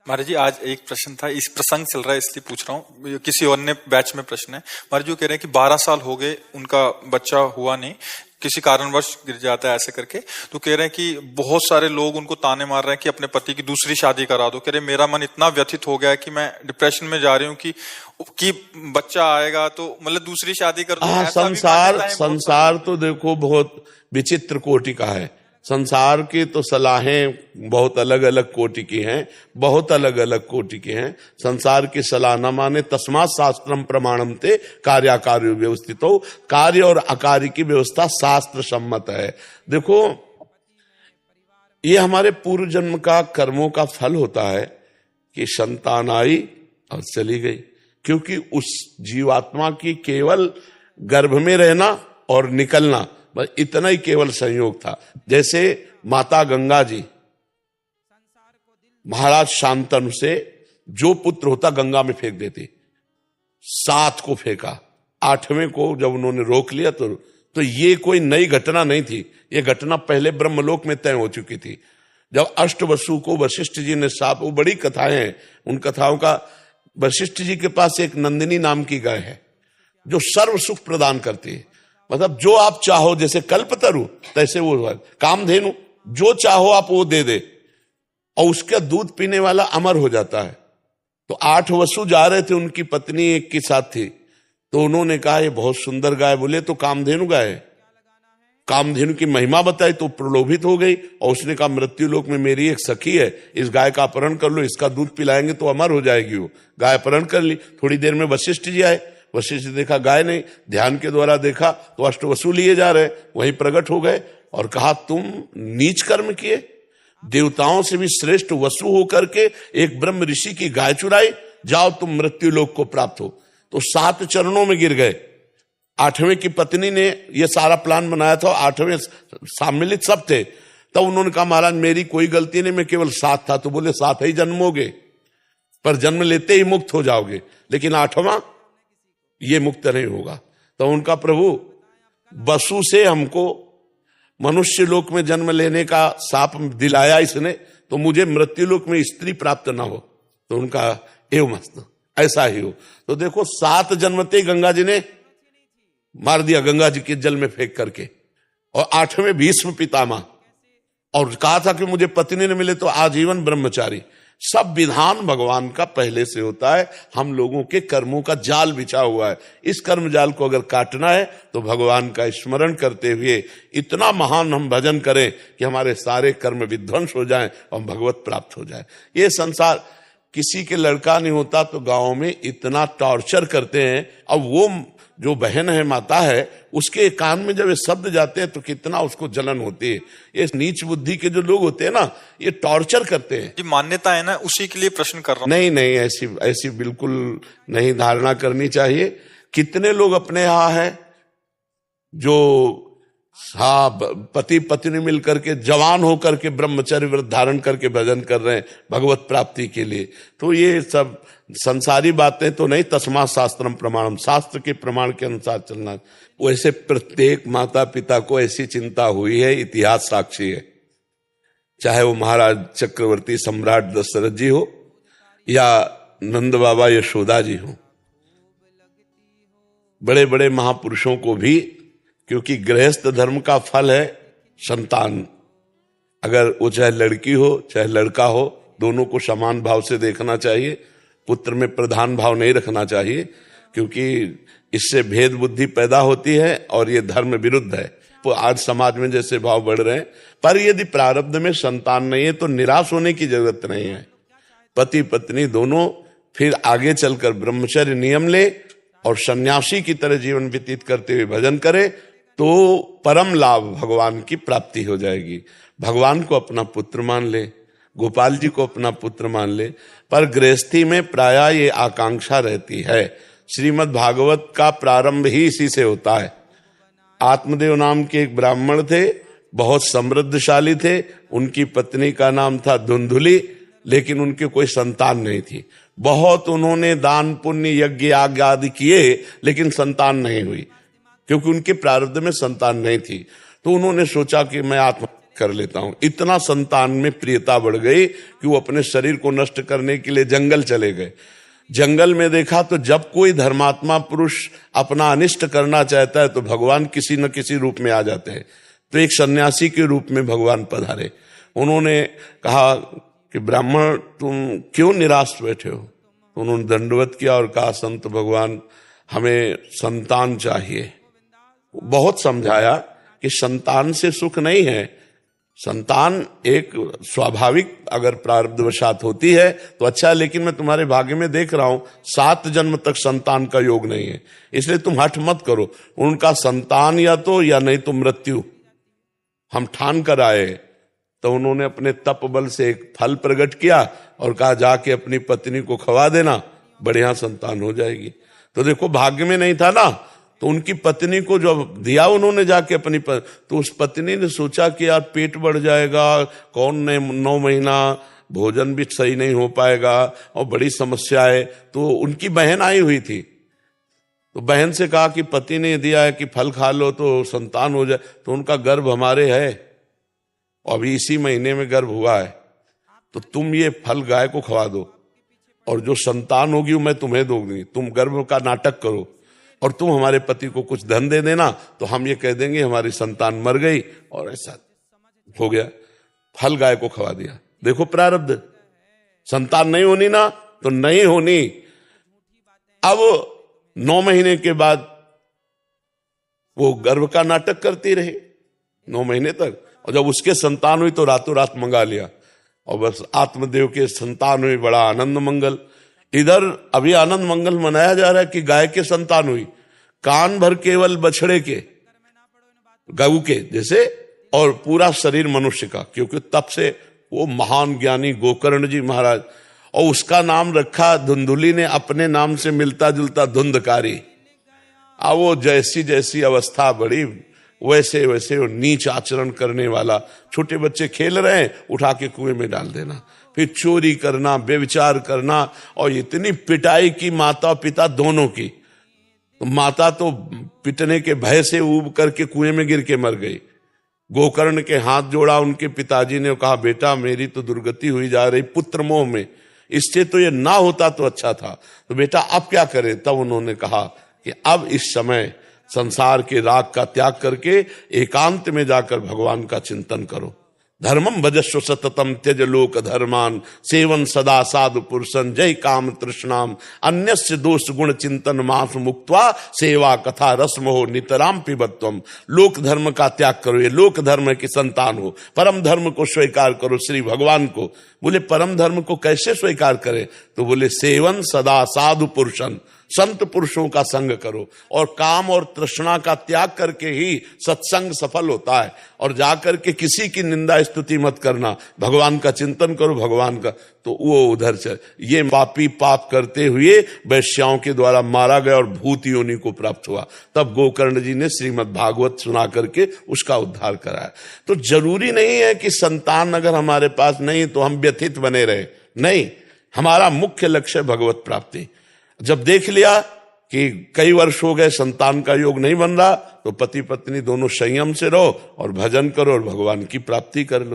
महाराज जी, आज एक प्रश्न था, इस प्रसंग चल रहा है इसलिए पूछ रहा हूँ। किसी और ने बैच में प्रश्न है। महाराज जी कह रहे हैं कि 12 साल हो गए, उनका बच्चा हुआ नहीं, किसी कारणवश गिर जाता है ऐसे करके। तो कह रहे हैं कि बहुत सारे लोग उनको ताने मार रहे हैं कि अपने पति की दूसरी शादी करा दो। कह रहे मेरा मन इतना व्यथित हो गया है कि मैं डिप्रेशन में जा रही हूँ कि बच्चा आएगा तो मतलब दूसरी शादी कर दो। संसार तो देखो बहुत विचित्र कोटि का है। संसार की तो सलाहें बहुत अलग अलग कोटि की हैं, बहुत अलग अलग कोटि की हैं। संसार की सलाह न माने तस्मात् शास्त्रम प्रमाणम ते कार्याकार्य व्यवस्थितो। कार्य और अकार्य की व्यवस्था शास्त्र सम्मत है। देखो, ये हमारे पूर्व जन्म का कर्मों का फल होता है कि संतान आई और चली गई, क्योंकि उस जीवात्मा की केवल गर्भ में रहना और निकलना, बस इतना ही केवल संयोग था। जैसे माता गंगा जी महाराज शांतनु से जो पुत्र होता गंगा में फेंक देते, 7 को फेंका, 8वें को जब उन्होंने रोक लिया तो ये कोई नई घटना नहीं थी। ये घटना पहले ब्रह्मलोक में तय हो चुकी थी। जब अष्टवसु को वशिष्ठ जी ने साप, वो बड़ी कथाएं हैं, उन कथाओं का, वशिष्ठ जी के पास एक नंदिनी नाम की गाय है जो सर्व सुख प्रदान करती है। मतलब जो आप चाहो, जैसे कल्पतरु तैसे वो कामधेनु, जो चाहो आप वो दे दे, और उसका दूध पीने वाला अमर हो जाता है। तो 8 वसु जा रहे थे, उनकी पत्नी एक के साथ थी, तो उन्होंने कहा ये बहुत सुंदर गाय, बोले तो कामधेनु गाय है। कामधेनु की महिमा बताई तो प्रलोभित हो गई, और उसने कहा मृत्यु लोक में मेरी एक सखी है, इस गाय का अपहरण कर लो, इसका दूध पिलाएंगे तो अमर हो जाएगी। वो गाय अपहरण कर ली। थोड़ी देर में वशिष्ठ जी आए, वशिष्ठ देखा गाय नहीं, ध्यान के द्वारा देखा तो अष्टवसु लिए जा रहे, वहीं प्रकट हो गए और कहा तुम नीच कर्म किए, देवताओं से भी श्रेष्ठ वसु होकर के एक ब्रह्म ऋषि की गाय चुराई, जाओ तुम मृत्यु लोक को प्राप्त हो। तो 7 चरणों में गिर गए। 8वें की पत्नी ने यह सारा प्लान बनाया था, 8वें सम्मिलित सब थे। तब उन्होंने कहा महाराज मेरी कोई गलती नहीं, मैं केवल 7 था। तो बोले 7 ही जन्मोगे, पर जन्म लेते ही मुक्त हो जाओगे, लेकिन 8वां ये मुक्त नहीं होगा। तो उनका प्रभु वसु से हमको मनुष्य लोक में जन्म लेने का शाप दिलाया इसने, तो मुझे मृत्यु लोक में स्त्री प्राप्त ना हो। तो उनका एवं मस्त ऐसा ही हो। तो देखो 7 जन्मते गंगा जी ने मार दिया, गंगा जी के जल में फेंक करके। और 8वें भीष्म पितामह, और कहा था कि मुझे पत्नी न मिले तो आजीवन ब्रह्मचारी। सब विधान भगवान का पहले से होता है, हम लोगों के कर्मों का जाल बिछा हुआ है। इस कर्म जाल को अगर काटना है तो भगवान का स्मरण करते हुए इतना महान हम भजन करें कि हमारे सारे कर्म विध्वंस हो जाएं और भगवत प्राप्त हो जाए। ये संसार, किसी के लड़का नहीं होता तो गांव में इतना टॉर्चर करते हैं, अब वो जो बहन है, माता है, उसके कान में जब ये शब्द जाते हैं तो कितना उसको जलन होती है। ये नीच बुद्धि के जो लोग होते हैं ना, ये टॉर्चर करते हैं। जी मान्यता है ना, उसी के लिए प्रश्न कर रहा हूं। नहीं, ऐसी बिल्कुल नहीं धारणा करनी चाहिए। कितने लोग अपने यहाँ है जो पति पत्नी मिलकर के जवान होकर के ब्रह्मचर्य व्रत धारण करके भजन कर रहे हैं भगवत प्राप्ति के लिए। तो ये सब संसारी बातें तो नहीं, तस्मात् शास्त्रम प्रमाणम, शास्त्र के प्रमाण के अनुसार चलना। वैसे प्रत्येक माता पिता को ऐसी चिंता हुई है, इतिहास साक्षी है। चाहे वो महाराज चक्रवर्ती सम्राट दशरथ जी हो या नंद बाबा यशोदा जी हो, बड़े बड़े महापुरुषों को भी, क्योंकि गृहस्थ धर्म का फल है संतान। अगर वो चाहे लड़की हो चाहे लड़का हो, दोनों को समान भाव से देखना चाहिए। पुत्र में प्रधान भाव नहीं रखना चाहिए, क्योंकि इससे भेद बुद्धि पैदा होती है और ये धर्म विरुद्ध है। तो आज समाज में जैसे भाव बढ़ रहे हैं, पर यदि प्रारब्ध में संतान नहीं है तो निराश होने की जरूरत नहीं है। पति पत्नी दोनों फिर आगे चलकर ब्रह्मचर्य नियम ले और सन्यासी की तरह जीवन व्यतीत करते हुए भजन करे तो परम लाभ भगवान की प्राप्ति हो जाएगी। भगवान को अपना पुत्र मान ले, गोपाल जी को अपना पुत्र मान ले, पर गृहस्थी में प्रायः ये आकांक्षा रहती है। श्रीमद् भागवत का प्रारंभ ही इसी से होता है। आत्मदेव नाम के एक ब्राह्मण थे, बहुत समृद्धशाली थे, उनकी पत्नी का नाम था धुंधुली, लेकिन उनके कोई संतान नहीं थी। बहुत उन्होंने दान पुण्य यज्ञ याग आदि किए, लेकिन संतान नहीं हुई, क्योंकि उनके प्रारब्ध में संतान नहीं थी। तो उन्होंने सोचा कि मैं कर लेता हूं। इतना संतान में प्रियता बढ़ गई कि वो अपने शरीर को नष्ट करने के लिए जंगल चले गए। जंगल में देखा तो जब कोई धर्मात्मा पुरुष अपना अनिष्ट करना चाहता है तो भगवान किसी न किसी रूप में आ जाते हैं। तो एक सन्यासी के रूप में भगवान पधारे। उन्होंने कहा कि ब्राह्मण तुम क्यों निराश बैठे हो? तो उन्होंने दंडवत किया और कहा संत भगवान हमें संतान चाहिए। बहुत समझाया कि संतान से सुख नहीं है, संतान एक स्वाभाविक अगर प्रारब्धवशात होती है तो अच्छा है, लेकिन मैं तुम्हारे भाग्य में देख रहा हूं 7 जन्म तक संतान का योग नहीं है, इसलिए तुम हठ मत करो। उनका संतान या तो या नहीं तो मृत्यु हम ठान कर आए। तो उन्होंने अपने तप बल से एक फल प्रकट किया और कहा जाके अपनी पत्नी को खवा देना, बढ़िया संतान हो जाएगी। तो देखो भाग्य में नहीं था ना, तो उनकी पत्नी को जब दिया उन्होंने जाके अपनी तो उस पत्नी ने सोचा कि यार पेट बढ़ जाएगा, कौन ने 9 महीना भोजन भी सही नहीं हो पाएगा और बड़ी समस्या है। तो उनकी बहन आई हुई थी, तो बहन से कहा कि पति ने दिया है कि फल खा लो तो संतान हो जाए। तो उनका गर्भ हमारे है, अभी इसी महीने में गर्भ हुआ है, तो तुम ये फल गाय को खवा दो और जो संतान होगी वो मैं तुम्हें दूंगी। तुम गर्भ का नाटक करो और तुम हमारे पति को कुछ धन दे देना, तो हम ये कह देंगे हमारी संतान मर गई, और ऐसा हो गया। फल गाय को खवा दिया। देखो प्रारब्ध, संतान नहीं होनी ना तो नहीं होनी। अब 9 महीने के बाद वो गर्भ का नाटक करती रही 9 महीने तक, और जब उसके संतान हुई तो रातों रात मंगा लिया और बस आत्मदेव के संतान हुई, बड़ा आनंद मंगल। इधर अभी आनंद मंगल मनाया जा रहा है कि गाय के संतान हुई, कान भर केवल बछड़े के, गऊ के जैसे, और पूरा शरीर मनुष्य का, क्योंकि तब से वो महान ज्ञानी गोकर्ण जी महाराज, और उसका नाम रखा धुंधुली ने, अपने नाम से मिलता जुलता धुंधकारी। अब वो जैसी जैसी अवस्था बढ़ी वैसे वैसे वो नीच आचरण करने वाला, छोटे बच्चे खेल रहे हैं उठा के कुएं में डाल देना, फिर चोरी करना, व्यभिचार करना, और इतनी पिटाई की माता पिता दोनों की। तो माता तो पिटने के भय से ऊब करके कुएं में गिर के मर गई। गोकर्ण के हाथ जोड़ा उनके पिताजी ने, कहा बेटा मेरी तो दुर्गति हुई जा रही पुत्र मोह में, इससे तो ये ना होता तो अच्छा था, तो बेटा अब क्या करें? तब उन्होंने कहा कि अब इस समय संसार के राग का त्याग करके एकांत में जाकर भगवान का चिंतन करो। धर्मम भजस्व सततम त्यज लोक धर्मान, सेवन सदा साधु पुरुषन, जय काम तृष्णाम, अन्यस्य दोष गुण चिंतन मास मुक्त्वा, सेवा कथा रसमोह नितराम पिबत्वम। लोक धर्म का त्याग करो, ये लोक धर्म की संतान हो, परम धर्म को स्वीकार करो, श्री भगवान को। बोले परम धर्म को कैसे स्वीकार करें? तो बोले सेवन सदा साधु पुरुषन, संत पुरुषों का संग करो, और काम और तृष्णा का त्याग करके ही सत्संग सफल होता है। और जाकर के किसी की निंदा स्तुति मत करना, भगवान का चिंतन करो, भगवान का। तो वो उधर से ये पापी पाप करते हुए वैश्याओं के द्वारा मारा गया और भूत योनि को प्राप्त हुआ। तब गोकर्ण जी ने श्रीमद् भागवत सुना करके उसका उद्धार कराया। तो जरूरी नहीं है कि संतान अगर हमारे पास नहीं तो हम व्यथित बने रहे, नहीं, हमारा मुख्य लक्ष्य भगवत प्राप्ति। जब देख लिया कि कई वर्ष हो गए संतान का योग नहीं बन रहा, तो पति पत्नी दोनों संयम से रहो और भजन करो और भगवान की प्राप्ति कर लो।